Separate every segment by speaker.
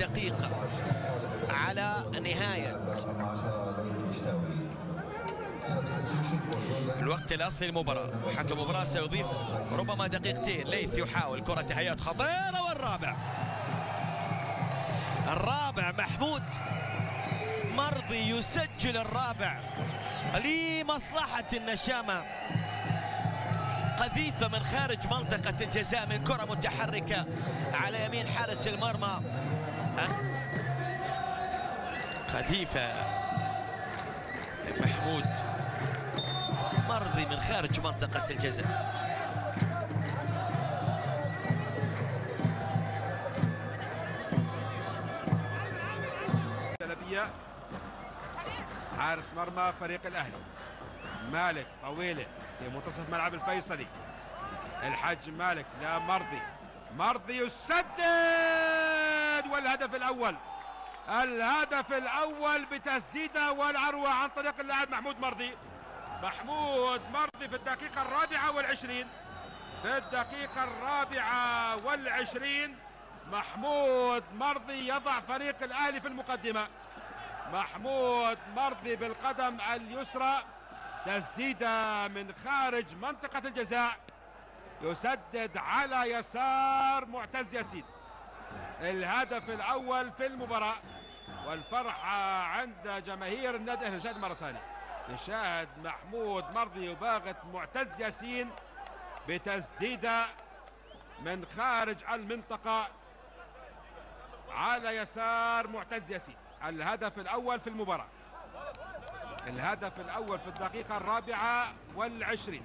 Speaker 1: دقيقة على نهاية الوقت الأصلي للمباراة. حكم المباراة سيضيف ربما دقيقتين. ليث يحاول كرة تحيات خطيرة، والرابع محمود مرضي يسجل الرابع لمصلحة النشامة. قذيفة من خارج منطقة الجزاء من كرة متحركة على يمين حارس المرمى. قذيفة محمود مرضي من خارج منطقة الجزاء.
Speaker 2: حارس مرمى فريق الأهلي مالك طويلة في منتصف ملعب الفيصلي. الحج مالك لا مرضي يسدد، والهدف الأول بتسديدة والعروة عن طريق اللاعب محمود مرضي في الدقيقة 24. محمود مرضي يضع فريق الأهلي في المقدمة. محمود مرضي بالقدم اليسرى، تسديدة من خارج منطقة الجزاء، يسدد على يسار معتز ياسين. الهدف الأول في المباراة، والفرحة عند جماهير النادي الأهلي. نشاهد مرة ثانية، نشاهد محمود مرضي يباغت معتز ياسين بتسديدة من خارج المنطقة على يسار معتز ياسين. الهدف الأول في المباراة، الهدف الأول في الدقيقة 24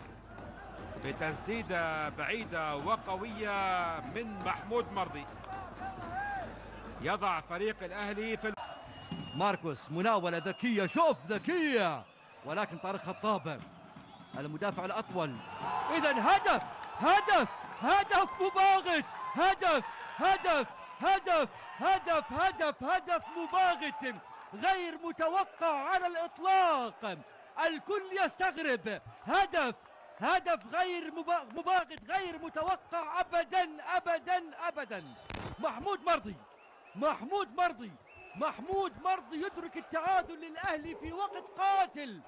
Speaker 2: بتسديدة بعيدة وقوية من محمود مرضي، يضع فريق الأهلي في
Speaker 3: ماركوس. مناولة ذكية، شوف ذكية، ولكن طارق خطاب المدافع الأطول. إذا هدف مباغت، هدف مباغت غير متوقع على الإطلاق. الكل يستغرب. هدف غير مباغت، غير متوقع أبدا. محمود مرضي يدرك التعادل للأهلي في وقت قاتل.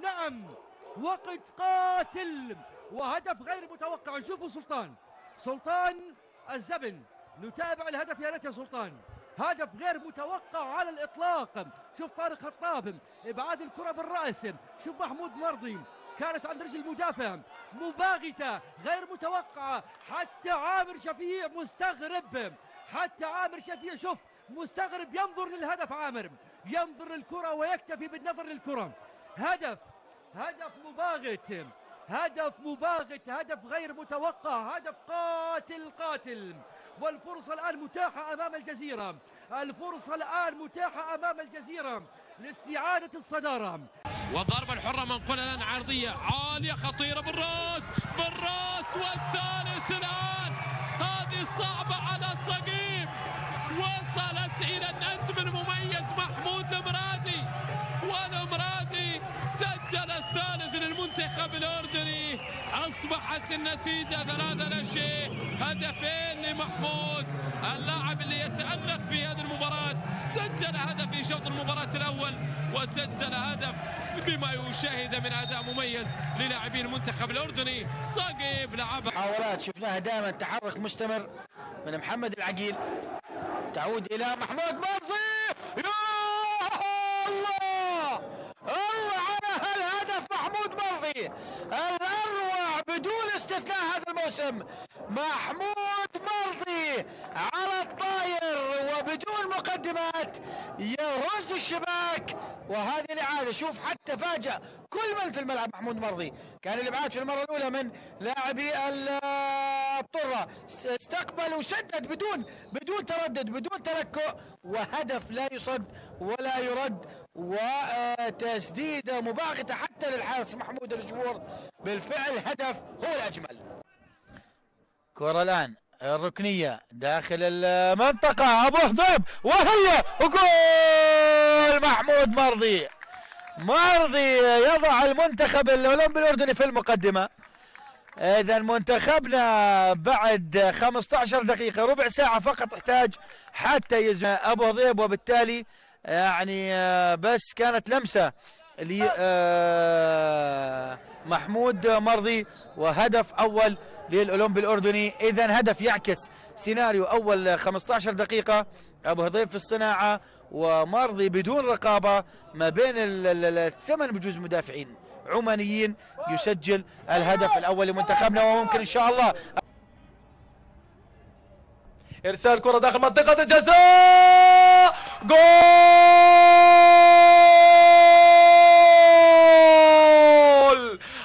Speaker 3: نعم، وقت قاتل، وهدف غير متوقع. شوفوا سلطان الزبن، نتابع الهدف يا ريت يا سلطان. هدف غير متوقع على الإطلاق. شوف طارق خطاب إبعاد الكرة بالرأس. شوف محمود مرضي كانت عند رجل المدافع، مباغتة غير متوقعة. حتى عامر شفيع مستغرب، شوف مستغرب، ينظر للهدف. عامر ينظر للكرة ويكتفي بالنظر للكرة. هدف مباغت، هدف غير متوقع، هدف قاتل. والفرصة الآن متاحة أمام الجزيرة، لاستعادة الصدارة.
Speaker 4: والضربة الحرة منقولة الآن عرضية عالية خطيرة بالراس، والثالث الآن. هذه صعبة على صقيب، وصلت إلى النجم المميز محمود المرادي، والمرادي سجل الثالث للمنتخب الأردني. أصبحت النتيجة 3-0، هدفين لمحمود، اللاعب اللي يتألق في هذه المباراة. سجل هدف في شوط المباراة الأول، وسجل هدف بما يشاهد من أداء مميز للاعبين المنتخب الأردني. صقيب لعبها
Speaker 5: محاولات شفناها دائما، تحرك مستمر من محمد العقيل، تعود إلى محمود مرضي. يا الله على هالهدف محمود مرضي، الأروع بدون استثناء هذا الموسم. محمود مرضي على الطاير وبدون مقدمات يهز الشباك، وهذه الإعادة. شوف حتى فاجأ كل من في الملعب. محمود مرضي كان الإبعاد في المرة الأولى من لاعبي الطرة، استقبل وسدد بدون تردد، بدون تلكؤ، وهدف لا يصد ولا يرد، وتسديدة مباغتة حتى للحارس محمود الجبور. بالفعل هدف هو الأجمل. كرة الآن الركنية داخل المنطقة، أبو حضيب، وهي وجول محمود مرضي يضع المنتخب الأولمبي الأردني في المقدمة. إذا منتخبنا بعد 15 دقيقة، ربع ساعة فقط احتاج حتى يزن أبو هضيب، وبالتالي يعني بس كانت لمسة لمحمود مرضي وهدف أول للأولمبي الأردني. إذا هدف يعكس سيناريو أول 15 دقيقة، أبو هضيب في الصناعة ومرضي بدون رقابة ما بين الثمان بجوز مدافعين عمانيين، يسجل الهدف الأول لمنتخبنا، وممكن إن شاء الله
Speaker 6: إرسال كرة داخل منطقة الجزاء، جول!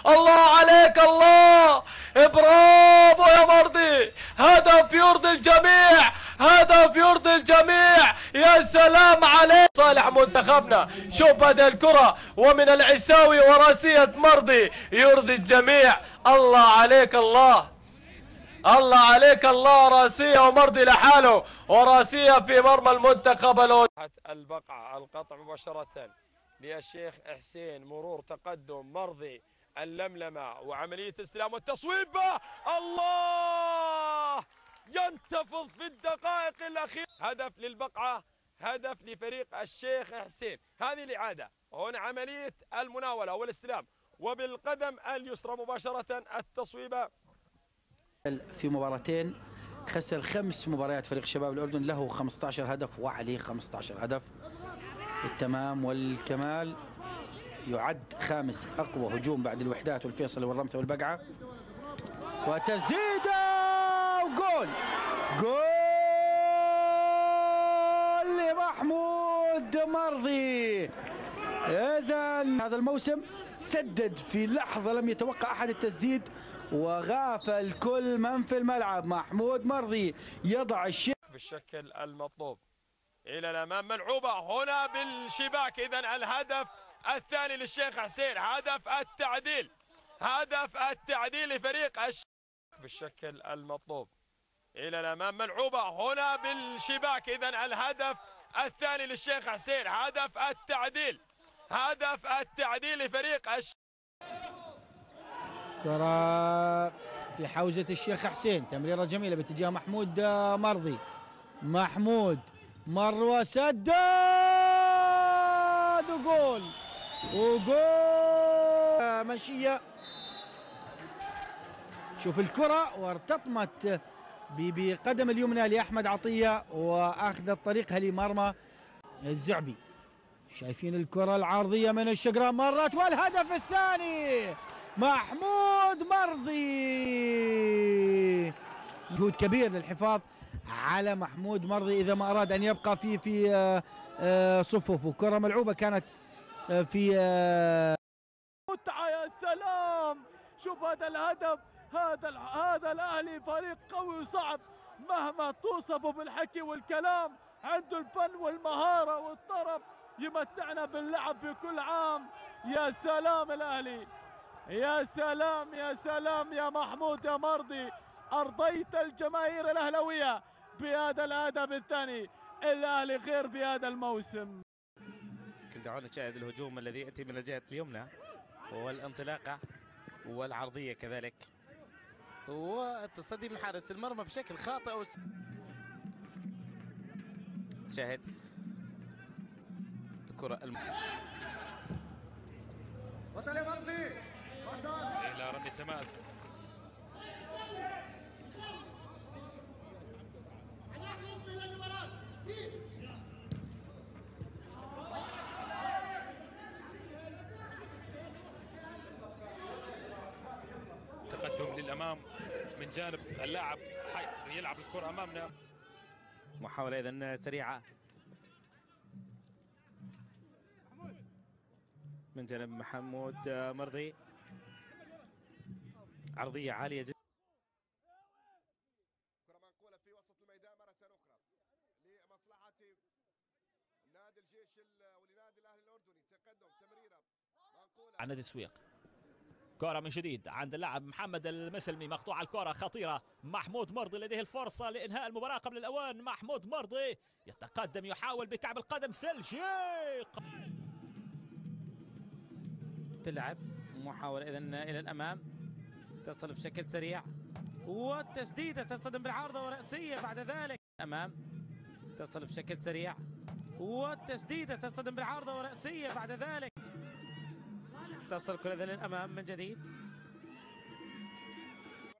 Speaker 6: الله عليك الله، برافو يا مرضي، هدف يرضي الجميع، هدف يرضي الجميع، يا سلام عليك صالح منتخبنا. شوف هذه الكرة ومن العساوي وراسية مرضي يرضي الجميع. الله عليك الله، الله عليك الله، راسية ومرضي لحاله، وراسية في مرمى المنتخب البقعة. القطع مباشرة للشيخ حسين، مرور تقدم مرضي، اللملمة وعملية استلام والتصويب، الله ينتفض في الدقائق الأخيرة. هدف للبقعة، هدف لفريق الشيخ حسين. هذه الإعادة، هنا عملية المناولة والاستلام وبالقدم اليسرى مباشرة التصويبة.
Speaker 5: في مباراتين، خسر 5 مباريات فريق شباب الأردن، له 15 هدف وعليه 15 هدف. التمام والكمال، يعد 5 أقوى هجوم بعد الوحدات والفيصل والرمثة والبقعة، وتسديدة وجول، جول لمحمود مرضي. إذا هذا الموسم سدد في لحظة لم يتوقع أحد التسديد، وغاف الكل من في الملعب. محمود مرضي يضع الشيء
Speaker 6: بالشكل المطلوب إلى الأمام، ملعوبة هنا بالشباك. إذا الهدف الثاني للشيخ حسين، هدف التعديل، هدف التعديل لفريق بالشكل المطلوب إلى الأمام، ملعوبة هنا بالشباك. إذا الهدف الثاني للشيخ حسين، هدف التعديل، هدف التعديل لفريق
Speaker 5: كرة في حوزة الشيخ حسين، تمريرة جميلة باتجاه محمود مرضي. محمود مروة سدد وجول، وجول مشية. شوف الكرة وارتطمت بقدم اليمنى لأحمد عطية، وأخذت طريقها لمرمى الزعبي. شايفين الكرة العارضية من الشقران، مرت والهدف الثاني محمود مرضي. مجهود كبير للحفاظ على محمود مرضي إذا ما أراد أن يبقى في صفوفه. كرة ملعوبة كانت في
Speaker 7: متعة. يا سلام، شوف هذا الهدف، هذا الأهلي فريق قوي وصعب مهما توصفه بالحكي والكلام، عنده الفن والمهارة والطرف، يمتعنا باللعب في كل عام. يا سلام الأهلي، يا سلام يا سلام يا محمود يا مرضي، أرضيت الجماهير الأهلوية بهذا الهدف الثاني. الأهلي خير في هذا الموسم.
Speaker 8: دعونا نشاهد الهجوم الذي يأتي من الجهة اليمنى، والانطلاقة والعرضية كذلك، والتصدي من حارس المرمى بشكل خاطئ. شاهد الكرة
Speaker 4: إلى رمي التماس، تقدم للأمام من جانب اللاعب يلعب الكرة أمامنا.
Speaker 8: محاولة إذن سريعة من جانب محمود مرضي، عرضية عالية جدا.
Speaker 9: كرة منقولة في وسط الميدان مرة أخرى لمصلحة نادي الجيش ولنادي الأهلي الأردني. تقدم تمريرة منقولة
Speaker 10: عن نادي السويق. كرة من جديد عند اللاعب محمد المسلمي، مقطوعة الكرة خطيرة. محمود مرضي لديه الفرصة لإنهاء المباراة قبل الأوان. محمود مرضي يتقدم، يحاول بكعب القدم ثلجي.
Speaker 8: تلعب محاولة إذن إلى الأمام، تصل بشكل سريع والتسديدة تصطدم بالعارضة ورأسية بعد ذلك أمام. تصل بشكل سريع والتسديدة تصطدم بالعارضة ورأسية بعد ذلك. تصل كرة للأمام من جديد.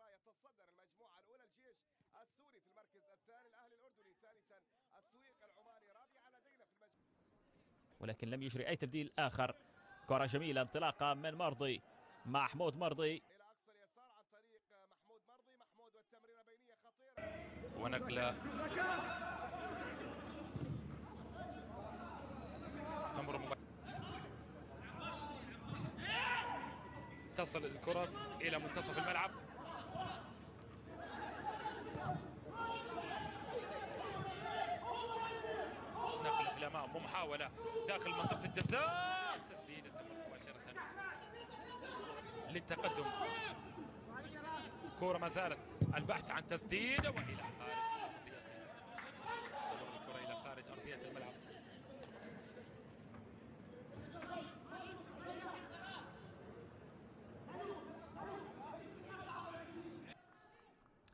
Speaker 9: يتصدر المجموعة الأولى الجيش السوري في المركز الثاني، الأهلي الأردني ثالثا، السويق العماني رابعا لدينا في المجموعة.
Speaker 10: ولكن لم يجري أي تبديل آخر. كرة جميلة انطلاقة من مرضي، محمود مرضي
Speaker 9: إلى أقصى اليسار عن طريق محمود مرضي، محمود والتمريرة بينية خطيرة
Speaker 11: ونقلة تصل الكرة إلى منتصف الملعب. نقلة في الأمام ومحاولة داخل منطقة الجزاء، تسديدة مباشرة للتقدم. كرة ما زالت البحث عن تسديدة وإلى خارج الكرة إلى خارج أرضية الملعب.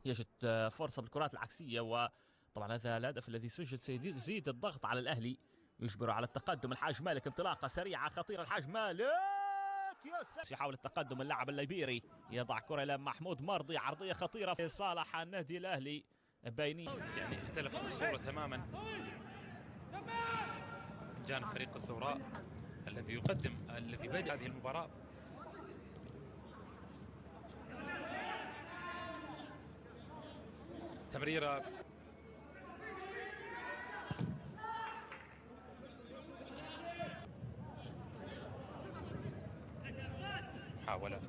Speaker 10: يجد فرصة بالكرات العكسية، وطبعا هذا الهدف الذي سجل سيزيد الضغط على الأهلي، يجبره على التقدم. الحاج مالك انطلاقة سريعة خطيرة، الحاج مالك يحاول التقدم. اللاعب الليبيري يضع كرة إلى محمود مرضي، عرضية خطيرة في صالح النادي الأهلي بيني.
Speaker 11: يعني اختلفت الصورة تماما من جانب فريق الزوراء الذي بدأ هذه المباراة. تمريرة محاولة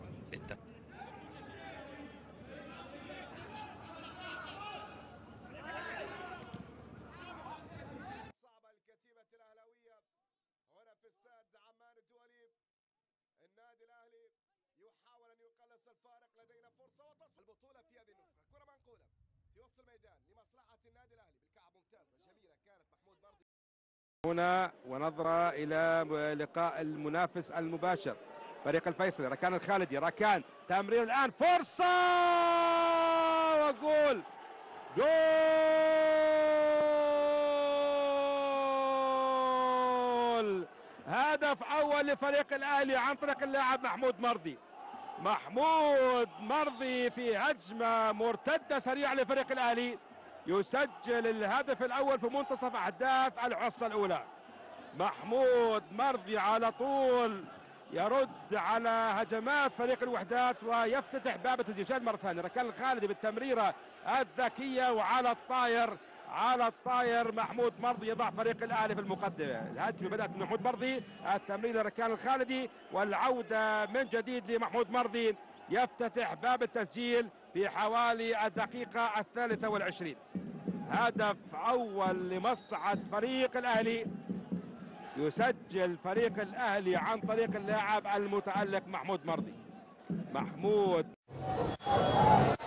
Speaker 9: صعبة الكتيبة الأهلاوية هنا في استاد عمان الدولي. النادي الأهلي يحاول أن يقلص الفارق، لدينا فرصة وتصل البطولة في هذه النسخة. كرة منقولة في وسط الميدان لمصلحة النادي الأهلي بالكعب، ممتازة جميلة كانت محمود مرضي
Speaker 2: هنا. ونظرة إلى لقاء المنافس المباشر فريق الفيصلي. ركان الخالدي، ركان تمرير الآن، فرصة وجول. جول، هدف أول لفريق الأهلي عن طريق اللاعب محمود مرضي. محمود مرضي في هجمة مرتدة سريعة لفريق الأهلي يسجل الهدف الأول في منتصف أحداث الحصة الأولى. محمود مرضي على طول يرد على هجمات فريق الوحدات ويفتتح باب التسجيل مرة ثانية. ركان الخالدي بالتمريرة الذكية وعلى الطاير، على الطاير محمود مرضي يضع فريق الأهلي في المقدمة. الهجمة بدأت من محمود مرضي، التمريرة ركان الخالدي والعودة من جديد لمحمود مرضي يفتتح باب التسجيل في حوالي الدقيقة 23. هدف أول لمصلحة فريق الأهلي، يسجل فريق الأهلي عن طريق اللاعب المتألق محمود مرضي. محمود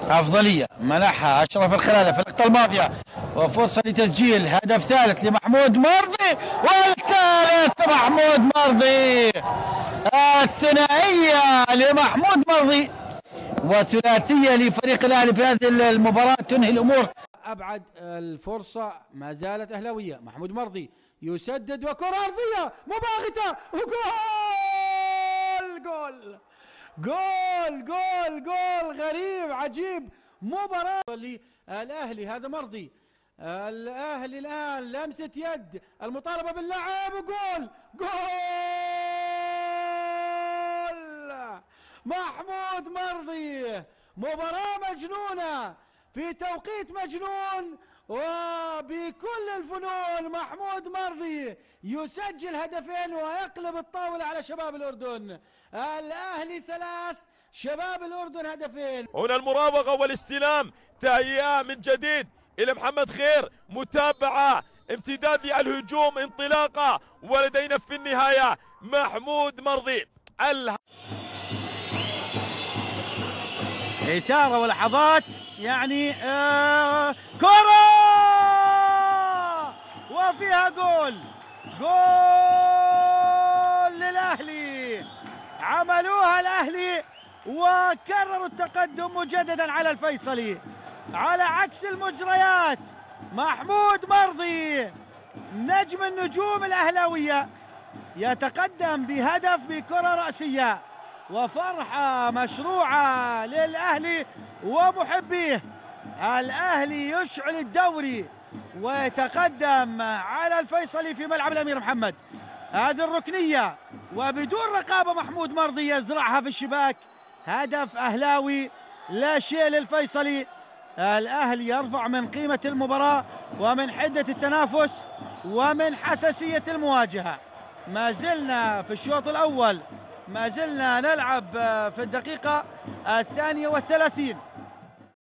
Speaker 5: أفضلية منحها أشرف الخلالة في اللقطة الماضية، وفرصة لتسجيل هدف ثالث لمحمود مرضي، والثالث محمود مرضي. الثنائية لمحمود مرضي وثلاثية لفريق الأهلي في هذه المباراة تنهي الأمور.
Speaker 12: أبعد الفرصة ما زالت أهلاوية. محمود مرضي يسدد وكرة أرضية مباغتة، وجول جول جول جول جول غريب عجيب. مباراة للأهلي، هذا مرضي. الأهلي الآن لمسة يد، المطالبة باللاعب، وجول جول. محمود مرضي، مباراة مجنونة في توقيت مجنون وبكل الفنون. محمود مرضي يسجل هدفين ويقلب الطاولة على شباب الأردن. الأهلي 3، شباب الأردن هدفين.
Speaker 13: هنا المراوغة والاستلام، تهيئة من جديد إلى محمد خير، متابعة، امتداد للهجوم، انطلاقة، ولدينا في النهاية محمود مرضي.
Speaker 5: إثارة ولحظات يعني كرة وفيها جول. جول للأهلي، عملوها الأهلي وكرروا التقدم مجددا على الفيصلي. على عكس المجريات، محمود مرضي نجم النجوم الأهلاوية يتقدم بهدف بكرة رأسية، وفرحة مشروعة للأهلي ومحبيه. الأهلي يشعل الدوري ويتقدم على الفيصلي في ملعب الأمير محمد. هذه الركنية وبدون رقابة محمود مرضي يزرعها في الشباك. هدف أهلاوي لا شيء للفيصلي. الأهلي يرفع من قيمة المباراة ومن حدة التنافس ومن حساسية المواجهة. ما زلنا في الشوط الأول، ما زلنا نلعب في الدقيقة 32.